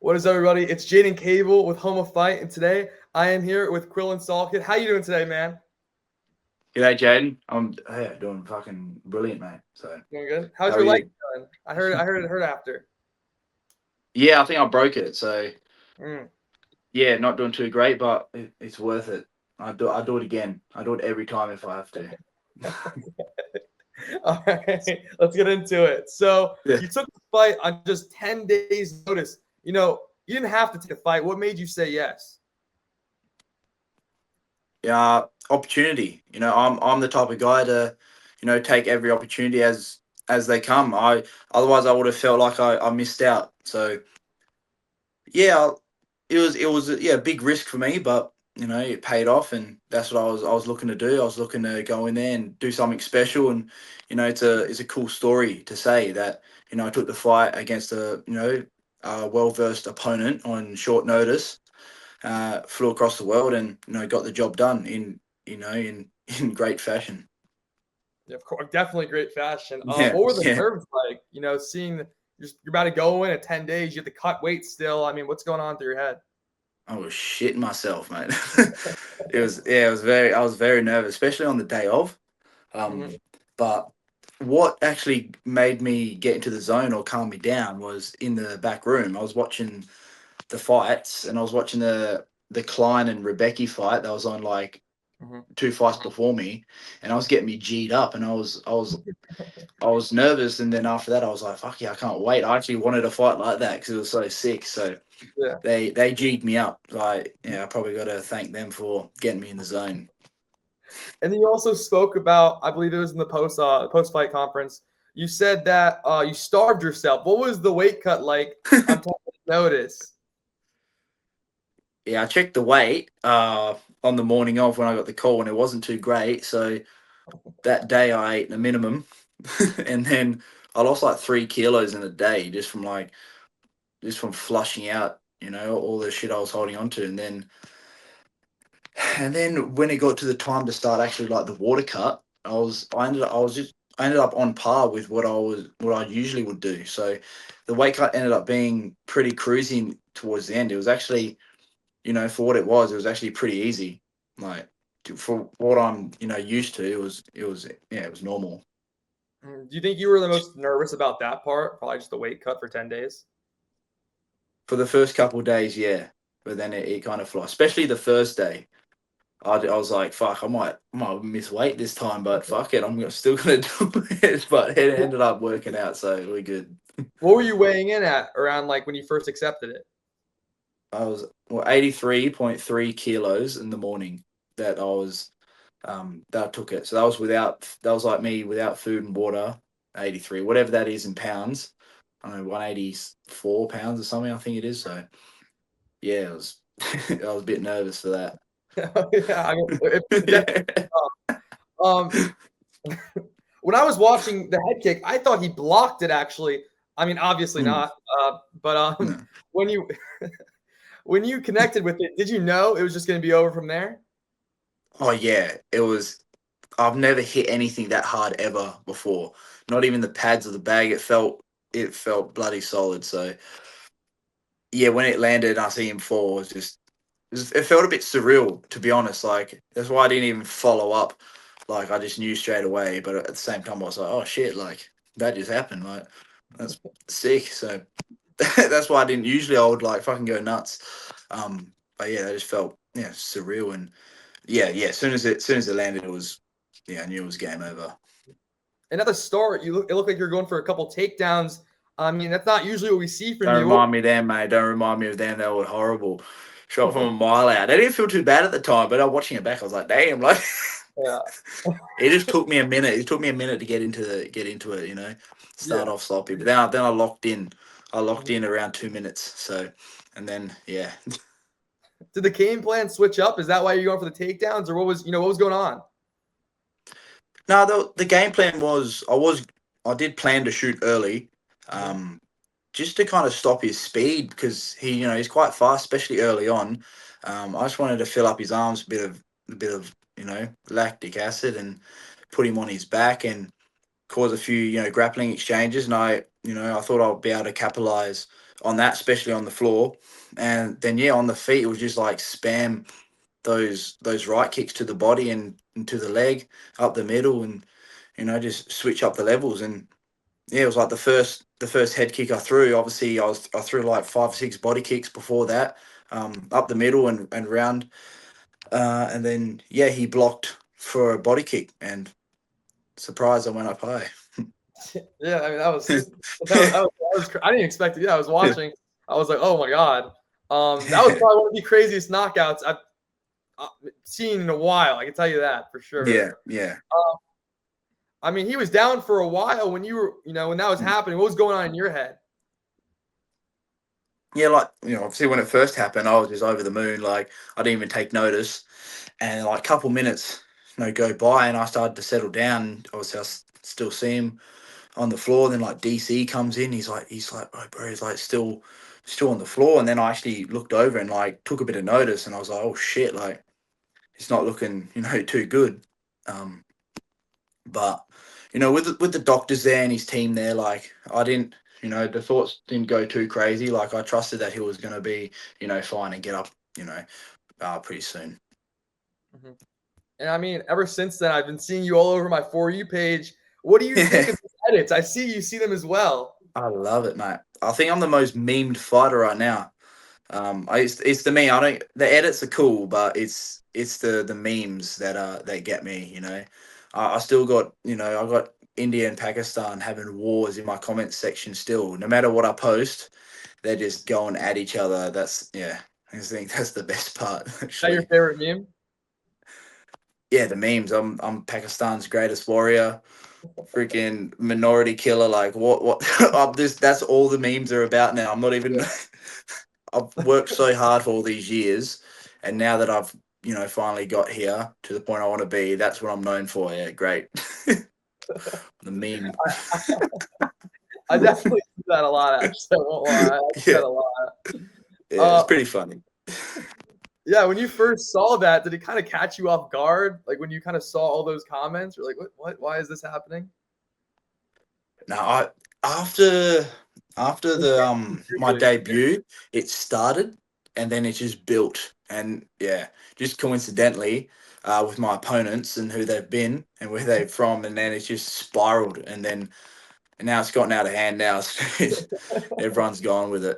What is everybody? It's Jaiden Cable with Home of Fight, and today I am here with QUILLAN SALKILLD. How you doing today, man? G'day, Jaden. I'm doing fucking brilliant, mate. So, Doing good. How's how are your leg you? going? I heard it hurt after. Yeah, I think I broke it. So, Mm. yeah, not doing too great, but it's worth it. I do it again. I do it every time if I have to. All right, let's get into it. So Yeah. you took the fight on just 10 days' notice. You didn't have to take the fight. What made you say yes? Yeah, opportunity. I'm the type of guy to, take every opportunity as they come. Otherwise I would have felt like I missed out. So yeah, it was a big risk for me, but it paid off, and that's what I was looking to do. I was looking to go in there and do something special, and it's a cool story to say that I took the fight against a well versed opponent on short notice, flew across the world, and got the job done in in great fashion. Yeah, of course, definitely great fashion. Yeah, What were the yeah. nerves like? Seeing you're about to go in at 10 days, you have to cut weight still. I mean, what's going on through your head? I was shitting myself, mate. I was very nervous, especially on the day of. Mhm. But what actually made me get into the zone or calm me down was in the back room. I was watching the fights, and I was watching the Klein and Rebecca fight that was on like Mhm. two fights before me, and I was getting me G'd up, and I was nervous, and then after that I was like, fuck yeah, I can't wait. I actually wanted a fight like that because it was so sick. So Yeah. they G'd me up. Like, yeah, I probably got to thank them for getting me in the zone. And then you also spoke about, I believe it was in the post fight conference. You said that you starved yourself. What was the weight cut like on top of notice? Yeah, I checked the weight on the morning of when I got the call, and it wasn't too great. So that day I ate a minimum, and then I lost like 3 kilos in a day just from flushing out, all the shit I was holding on to, and then when it got to the time to start actually like the water cut, I ended up on par with what I usually would do. So the weight cut ended up being pretty cruising towards the end. It was actually, for what it was actually pretty easy. Like for what I'm, used to, it was normal. Do you think you were the most nervous about that part? Probably just the weight cut for 10 days. For the first couple of days, yeah, but then it kind of flew. Especially the first day, I was like, fuck, I might miss weight this time, but fuck it, still gonna do it. But it ended up working out, so we're good. What were you weighing in at around like when you first accepted it? I was 83.3 kilos in the morning that that I took it. So that was like me without food and water, 83, whatever that is in pounds. I don't know, 184 pounds or something, I think it is. So yeah, it was I was a bit nervous for that. Yeah, I mean, it definitely. Um, when I was watching the head kick, I thought he blocked it. Actually, I mean, obviously Mm, not. But no. when you when you connected with it, did you know it was just going to be over from there? Oh yeah, it was. I've never hit anything that hard ever before. Not even the pads of the bag. It felt bloody solid. So yeah, when it landed and I see him fall, it felt a bit surreal, to be honest. Like that's why I didn't even follow up. Like I just knew straight away. But at the same time, I was like, oh shit, like that just happened. Like that's sick. So that's why I didn't. Usually I would like fucking go nuts. But yeah, I just felt surreal, and yeah. As soon as it landed, I knew it was game over. And at the start, it looked like you're going for a couple takedowns. I mean, that's not usually what we see from Don't you. remind me of them, mate. Don't remind me of them. They were horrible. Shot from a mile out. They didn't feel too bad at the time, but I watching it back, I was like, damn, like Yeah, it just took me a minute. It took me a minute to get into it, yeah. Start off sloppy. But then I locked in. I locked Mhm. in around 2 minutes. So and then yeah. Did the game plan switch up? Is that why you're going for the takedowns, or what was going on? No, the game plan was I did plan to shoot early, Mhm. um, just to kind of stop his speed because he's quite fast, especially early on. I just wanted to fill up his arms a bit of lactic acid and put him on his back and cause a few grappling exchanges, and I thought I'd be able to capitalize on that, especially on the floor. And then on the feet, it was just like spam those right kicks to the body and to the leg, up the middle, and just switch up the levels. And it was like the first head kick I threw. Obviously, I threw like 5 or 6 body kicks before that, up the middle and round, and then he blocked for a body kick, and surprise, I went up high. Yeah, I mean I didn't expect it. Yeah, I was watching. I was like, oh my god. That was probably one of the craziest knockouts I've seen in a while. I can tell you that for sure. Yeah. I mean, he was down for a while when you were, when that was happening. What was going on in your head? Yeah, like, obviously when it first happened, I was just over the moon. Like, I didn't even take notice. And like a couple minutes, go by, and I started to settle down. Obviously, still see him on the floor. Then like DC comes in. He's like, oh, bro, he's like still on the floor. And then I actually looked over and like took a bit of notice, and I was like, oh shit, like it's not looking, too good. But with the doctors there and his team there, like I didn't, the thoughts didn't go too crazy. Like I trusted that he was going to be, fine and get up, pretty soon. Mm-hmm. And I mean, ever since then, I've been seeing you all over my For You page. What do you think of these edits? I see you see them as well. I love it, mate. I think I'm the most memed fighter right now. It's the meme. The edits are cool, but it's the memes that get me. I still got I got India and Pakistan having wars in my comments section still. No matter what I post, they're just going at each other. I think that's the best part. Actually. Is that your favorite meme? Yeah, the memes. I'm Pakistan's greatest warrior, freaking minority killer. Like what? That's all the memes are about now. I'm not even. I've worked so hard for all these years, and now that I've finally got here to the point I want to be, that's what I'm known for. Yeah, great. The meme. I definitely see that a lot. Actually, I won't lie. I see that a lot. Yeah, it's pretty funny. Yeah, when you first saw that, did it kind of catch you off guard? Like when you kind of saw all those comments, you're like, what? Why is this happening? Now, after the my debut, it started, and then it just built, and just coincidentally, with my opponents and who they've been and where they're from, and then it's just spiraled, and now it's gotten out of hand. Now everyone's gone with it.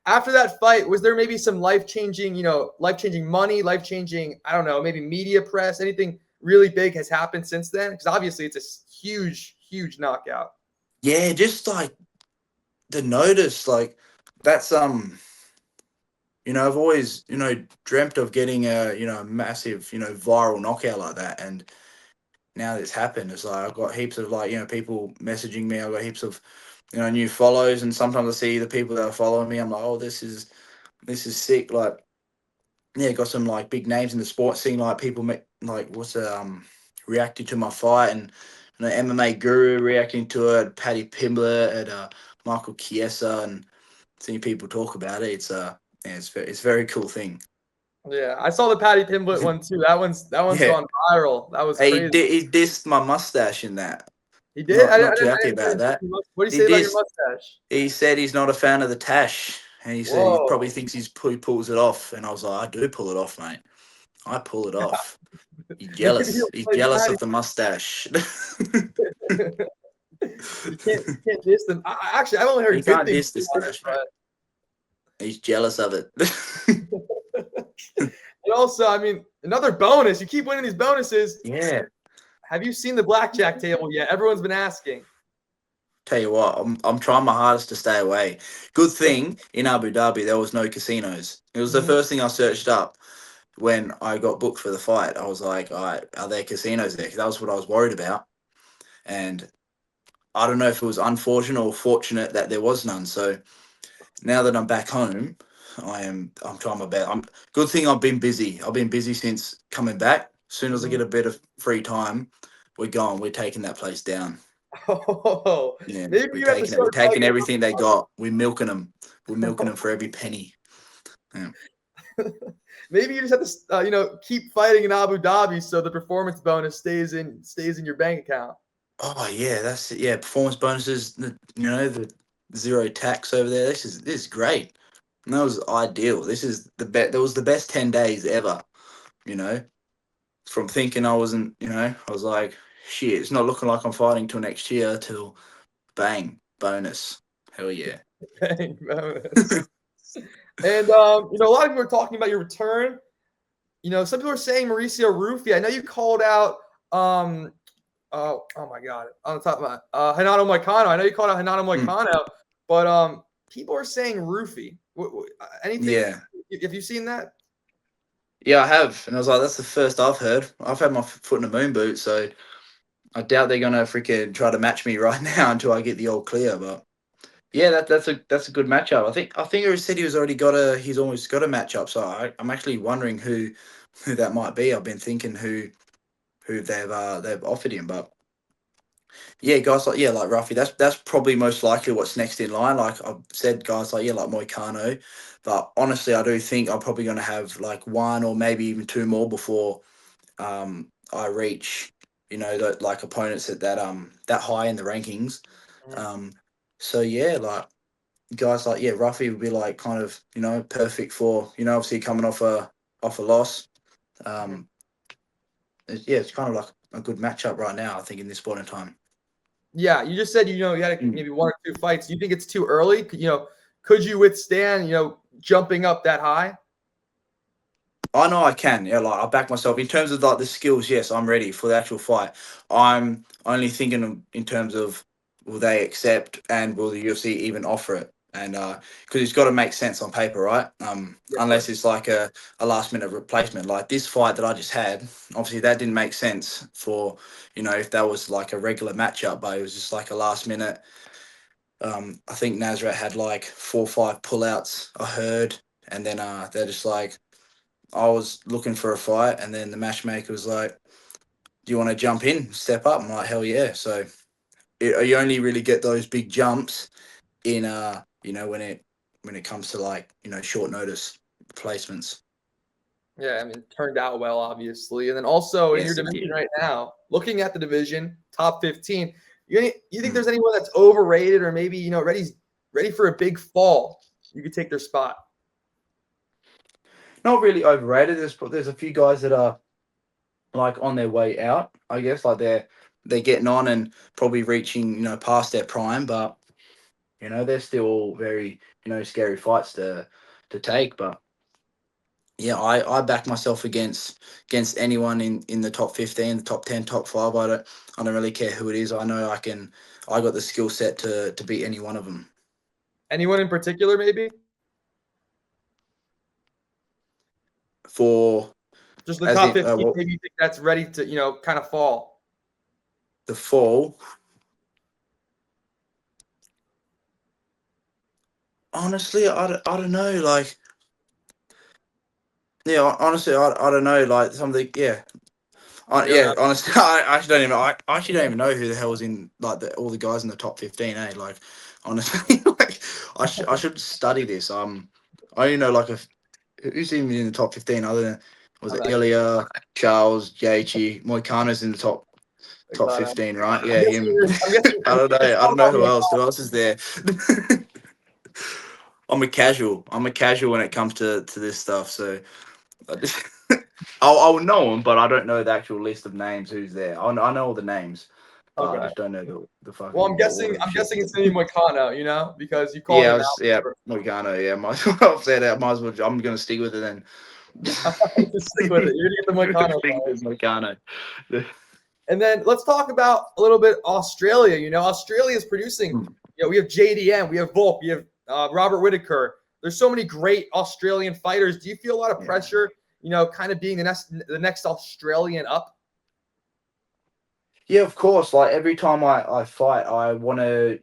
After that fight, was there maybe some life-changing money, life-changing, I don't know, maybe media press, anything really big has happened since then? Because obviously it's a huge, huge knockout. Yeah, just like the notice, like that's I've always dreamt of getting a massive viral knockout like that, and now it's happened. It's like I've got heaps of people messaging me. I've got heaps of new follows, and sometimes I see the people that are following me. I'm like, oh, this is sick. Like, got some like big names in the sports scene, like people reacting to my fight, and MMA Guru reacting to it, Paddy Pimblett, and Michael Chiesa, and seeing people talk about it. It's a very cool thing. Yeah, I saw the Paddy Pimblett one too. That one's gone viral. That was crazy. He dissed my mustache in that. He did. Not too happy about that. What did he say about your mustache? He said he's not a fan of the tash, and he said he probably thinks he pulls it off. And I was like, I do pull it off, mate. I pull it off. He's jealous. He's jealous of the mustache. You can't diss them. Actually, I've only heard good things. Diss this but... He's jealous of it. And also, I mean, another bonus. You keep winning these bonuses. Yeah. Have you seen the blackjack table yet? Everyone's been asking. Tell you what, I'm trying my hardest to stay away. Good thing in Abu Dhabi there was no casinos. It was the first thing I searched up when I got booked for the fight. I was like, all right, are there casinos there? Because that was what I was worried about. And I don't know if it was unfortunate or fortunate that there was none. So now that I'm back home, I'm trying my best. Good thing I've been busy. I've been busy since coming back. As soon as I get a bit of free time, we're going. We're taking that place down. Oh, yeah, we're taking everything they got. We're milking them. We're milking them for every penny. Yeah. Maybe you just have to, keep fighting in Abu Dhabi so the performance bonus stays in your bank account. Oh yeah, that's it. Yeah, performance bonuses. The zero tax over there. This is great. And that was ideal. This is the best. That was the best 10 days ever. You know, from thinking I wasn't. I was like, shit. It's not looking like I'm fighting till next year. Till bang, bonus. Hell yeah. Dang, bonus. And a lot of people are talking about your return. Some people are saying Mauricio Ruffy. I know you called out oh my god, on the top of my Renato Moicano. I know you called out Renato Mm, Moicano, but people are saying Ruffy. Anything? yeah. Have you seen that? Yeah, I have, and I was like, that's the first I've heard. I've had my foot in a moon boot, so I doubt they're gonna freaking try to match me right now until I get the all clear. But yeah, that's a good matchup. I think he said he's almost got a matchup. So I'm actually wondering who that might be. I've been thinking who they've offered him, but yeah, guys like Ruffy. That's probably most likely what's next in line. Like I've said, guys like Moicano, but honestly, I do think I'm probably gonna have like one or maybe even two more before I reach like opponents at that high in the rankings. Mhm. Um, so yeah, like guys like Ruffy would be like kind of perfect for obviously coming off a loss. Mhm. Um, it's kind of like a good matchup right now. I think in this point in time. Yeah, you just said you had Mm. maybe one or two fights. Do you think it's too early? Could you withstand jumping up that high? I know I can. Yeah, like I back myself in terms of like the skills. Yes, I'm ready for the actual fight. I'm only thinking in terms of will they accept and will the UFC even offer it? And because it's got to make sense on paper, right? Yeah, of Unless course. it's like a last minute replacement, like this fight that I just had. Obviously, that didn't make sense for if that was like a regular matchup, but it was just like a last minute. I think Nazareth had like 4 or 5 pullouts. I heard, and then they're just like I was looking for a fight, and then the matchmaker was like, "Do you want to jump in, step up?" I'm like, "Hell yeah!" So you only really get those big jumps in when it comes to like short notice placements. Yeah, I mean, turned out well, obviously. And then also in your Yes, it division did. right now, looking at the division, top 15, you think Mm. there's anyone that's overrated or maybe, ready for a big fall? You could take their spot. Not really overrated. There's a few guys that are like on their way out. I guess like they're getting on and probably reaching past their prime, but they're still very scary fights to take. But yeah, I back myself against anyone in the top 15, the top 10, top 5. I don't really care who it is. I know I got the skill set to beat any one of them. Anyone in particular, maybe? For Just the as top in 15, what maybe you think that's ready to, kind of fall. the fall. Honestly, I don't know. Like yeah, honestly, I don't know. Like something. Yeah, You don't yeah, know. honestly, I actually don't even. I actually don't even know who the hell was in like all the guys in the top 15. Like, honestly, like I should study this. I only know like who's even in the top 15 other than was I'm it not sure. Ilya, Charles, Gaethje, Moicano's in the top Moicano. 15, right? I'm Yeah, guessing him. you're, I'm guessing I don't know. it's I not don't know about who else. Moicano. Who else is there? I'm a casual. I'm a casual when it comes to this stuff. So I just, I'll know them, but I don't know the actual list of names. Who's there? I know all the names, but I Okay. just don't know the Well, fucking the order of I'm shit. guessing it's gonna be Moicano, because you called Yeah, him out yeah, for Moicano. Yeah, might as well say that. Might as well. I'm gonna stick with it then. just stick with it. You're gonna get the Moicano Stick fight. with Moicano. And then let's talk about a little bit Australia. Australia is producing. We have JDM, we have Volk, we have Robert Whitaker. There's so many great Australian fighters. Do you feel a lot of Yeah. pressure? Kind of being the next Australian up. Yeah, of course. Like every time I fight, I want to,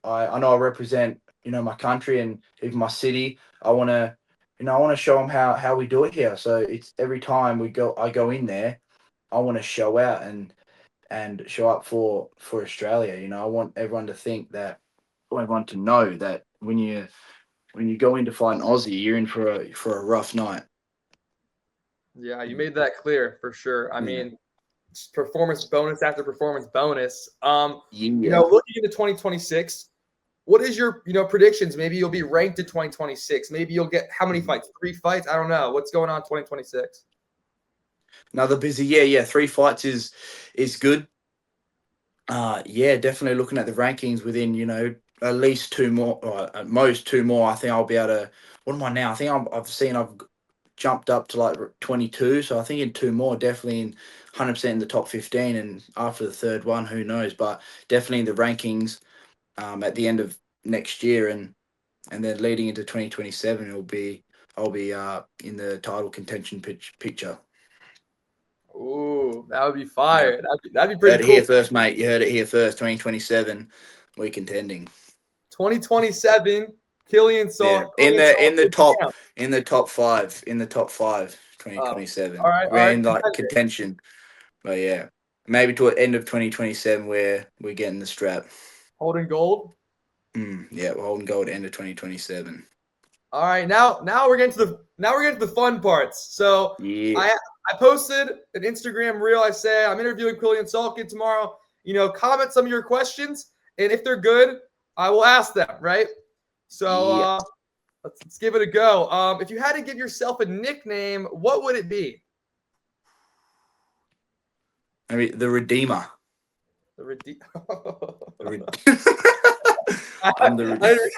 I know I represent, my country and even my city. I want to, I want to show them how we do it here. So it's every time I go in there, I want to show out and show up for Australia. I want everyone to think that, or everyone to know that when you go in to fight an Aussie, you're in for a rough night. Yeah, you made that clear for sure. I Yeah. mean, performance bonus after performance bonus. Yeah. Looking into 2026, what is your predictions? Maybe you'll be ranked in 2026. Maybe you'll get how many fights? 3 fights? I don't know. What's going on in 2026? Another busy year. Yeah, 3 fights is good. Yeah, definitely looking at the rankings within, at least 2 more, or at most 2 more. I think I'll be able to. What am I now? I think I've jumped up to like 22. So I think in 2 more, definitely in 100% in the top 15. And after the third one, who knows? But definitely in the rankings at the end of next year, and then leading into 2027, I'll be in the title contention picture. Ooh, that would be Yeah. fire. That'd be You pretty heard it cool. here first, mate. You heard it here first. 2027, we're contending. 2027, Killian Yeah, Salt. in the top Champ. in the top 5 All 2027. right, all We're right. in like contention, but yeah, maybe to the end of 2027 we're getting the strap. Holding gold. Yeah, we're holding gold end of 2027. All right, now we're getting to the fun parts. So Yeah, I posted an Instagram reel. I say I'm interviewing Quillian Salkillld tomorrow. Comment some of your questions, and if they're good, I will ask them. Right. So yeah. let's give it a go. If you had to give yourself a nickname, what would it be? Maybe the Redeemer. The I'm the Redeemer.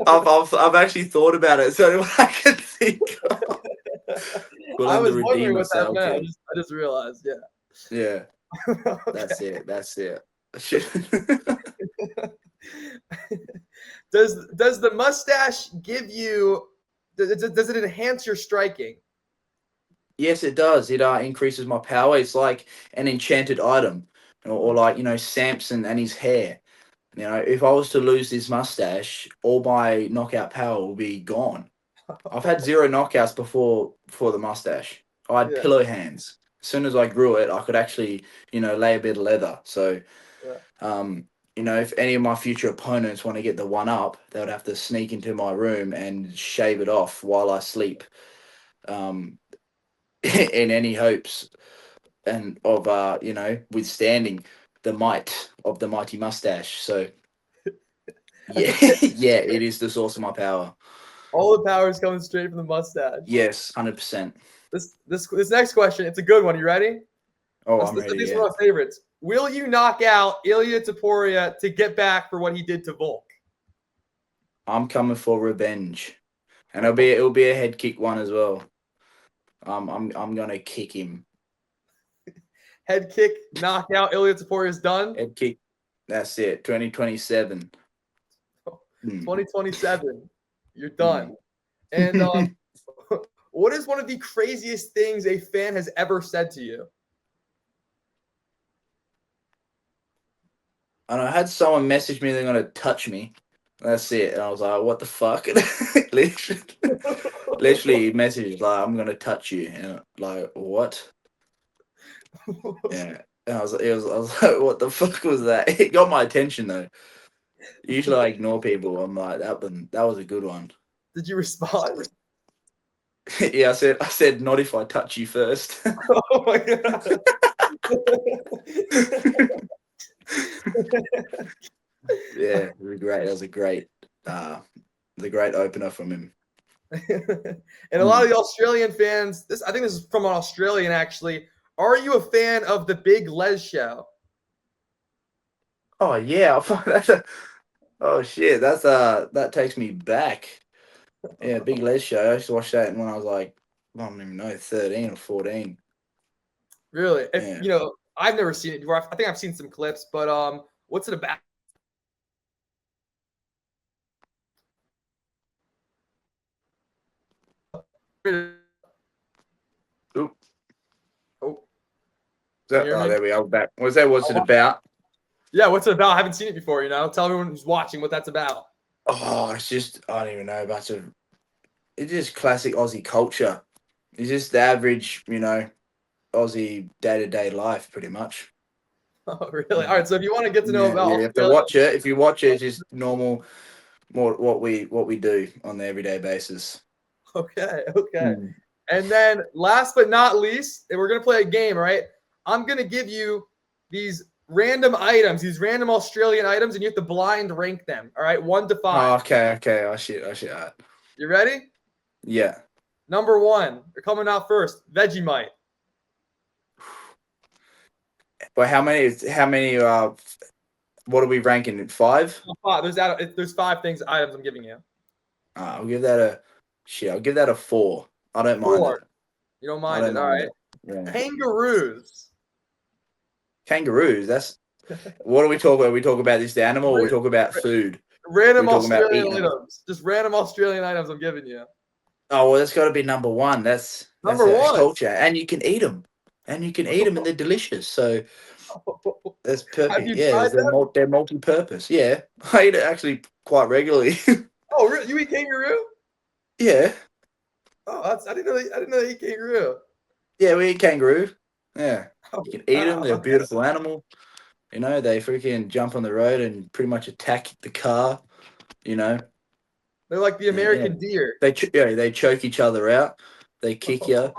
I've actually thought about it, so I can think. I Quillan the was wondering Redeemer what that meant. Salkillld. I just realized. Yeah. Yeah, Okay. that's it. Shit. Does the mustache give you? Does it enhance your striking? Yes, it does. It increases my power. It's like an enchanted item, or like Samson and his hair. If I was to lose this mustache, all my knockout power will be gone. I've had 0 knockouts before the mustache. I had Yeah. pillow hands. As soon as I grew it, I could actually, lay a bit of leather. So, Yeah. if any of my future opponents want to get the one up, they would have to sneak into my room and shave it off while I sleep. In any hopes and of withstanding the might of the mighty mustache. So yeah, yeah, it is the source of my power. All the power is coming straight from the mustache. Yes, 100%. This next question, it's a good one. You ready? Oh, I'm ready. This is Yeah, one of my favorites. Will you knock out Ilya Taporia to get back for what he did to Volk? I'm coming for revenge, and it'll be a head kick one as well. I'm gonna kick him. Head kick, knockout. Ilya Taporia is done. Head kick. That's it. 2027. 2027. You're done. And what is one of the craziest things a fan has ever said to you? And I had someone message me they're gonna touch me. That's it. And I was like, what the fuck? Literally messaged like, I'm gonna touch you. And like, what? Yeah. And I was like, what the fuck was that? It got my attention though. Usually I ignore people. I'm like, that was a good one. Did you respond? Yeah, I said not if I touch you first. Oh my god. Yeah, it was great. That was a great the great opener from him. And a lot of the Australian fans, I think this is from an Australian actually. Are you a fan of the Big Les show? Oh yeah, oh shit, that takes me back. Yeah, Big Les show. I used to watch that when I was like, I don't even know, 13 or 14. Really? Yeah. I've never seen it before. I think I've seen some clips, but what's it about? Oop. Oh, can you hear me? There we are. Back. What's it about? Yeah, what's it about? I haven't seen it before. Tell everyone who's watching what that's about. Oh, it's just I don't even know. It's just classic Aussie culture. It's just the average, Aussie day-to-day life, pretty much. Oh, really? All right. So if you want to get to know Yeah, about you have to Australia, watch it. If you watch it, it's just normal, more what we do on the everyday basis. okay. And then last but not least, we're gonna play a game, right? I'm gonna give you these random items, these random Australian items, and you have to blind rank them. All right, 1 to 5. Oh, okay. Oh shit. All right. You ready? Yeah. Number 1, you're coming out first. Vegemite. But how many? What are we ranking? 5? There's 5 items I'm giving you. I'll give that a shit. I'll give that a 4. I don't mind 4. it. You don't I mind don't it. All mind right. it. Yeah. Kangaroos. Kangaroos. That's what are we talking about? We talk about this the animal, or we talk about food? Random We're talking about Australian eating it. items. Just random Australian items I'm giving you. Oh well, that's got to be number 1. That's Number our 1. culture, and you can eat them, and they're delicious. So that's Have perfect. you Yeah, tried them? they're multi-purpose. Yeah, I eat it actually quite regularly. Oh, really? You eat kangaroo? Yeah, Oh, I didn't know they eat kangaroo. yeah, we eat kangaroo. Yeah, Oh, you can eat them. wow. They're a beautiful animal. You know, they freaking jump on the road and pretty much attack the car. You know, They're like the yeah, American deer. they choke each other out. They kick you.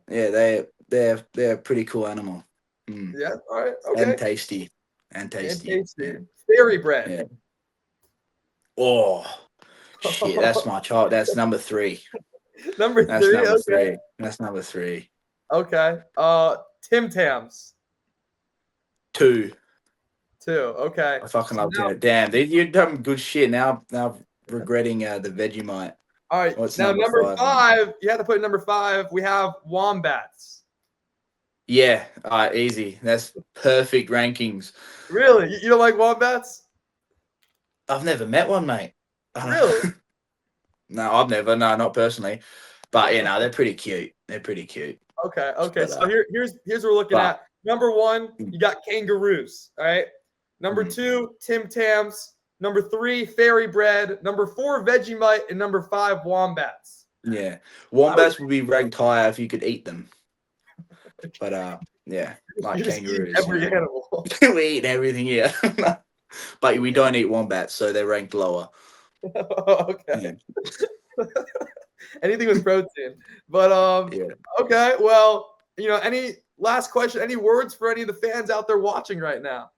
Yeah, they're a pretty cool animal. Mm. Yeah. All right. Okay. And tasty. And Yeah. tasty. Fairy bread. Yeah. Oh shit, that's my child. That's number 3. Number That's 3. number Okay. 3. That's number 3. Okay. Tim Tams. 2. 2. Okay. I fucking So love now, it. Damn, you've done good shit. Now regretting the Vegemite. all right. What's Now number number 5? 5. You have to put number 5. We have wombats. Yeah, easy. That's perfect rankings. Really? You don't like wombats? I've never met one, mate. Really? No, I've never. No, not personally. But you know, they're pretty cute. They're pretty cute. Okay. But, So here's what we're looking at. Number 1, you got kangaroos. All right. Number 2, Tim Tams. Number 3, fairy bread. Number 4, Vegemite, and number 5, wombats. Yeah, wombats would be ranked higher if you could eat them. But yeah, like You just eat kangaroos. every animal. We eat everything, yeah. But we don't eat wombats, so they're ranked lower. Okay. Yeah. Anything with protein. But Yeah. okay, well, any last question, any words for any of the fans out there watching right now?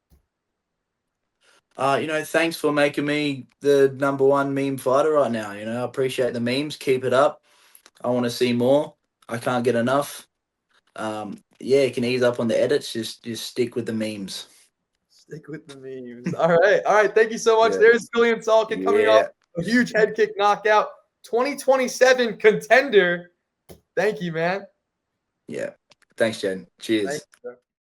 Thanks for making me the number 1 meme fighter right now. You know, I appreciate the memes. Keep it up. I want to see more. I can't get enough. Yeah, you can ease up on the edits. Just stick with the memes. Stick with the memes. All right. Thank you so much. Yeah. There's QUILLAN SALKILLD coming off a huge head kick knockout. 2027 contender. Thank you, man. Yeah. Thanks, Jen. Cheers. Thanks, bro.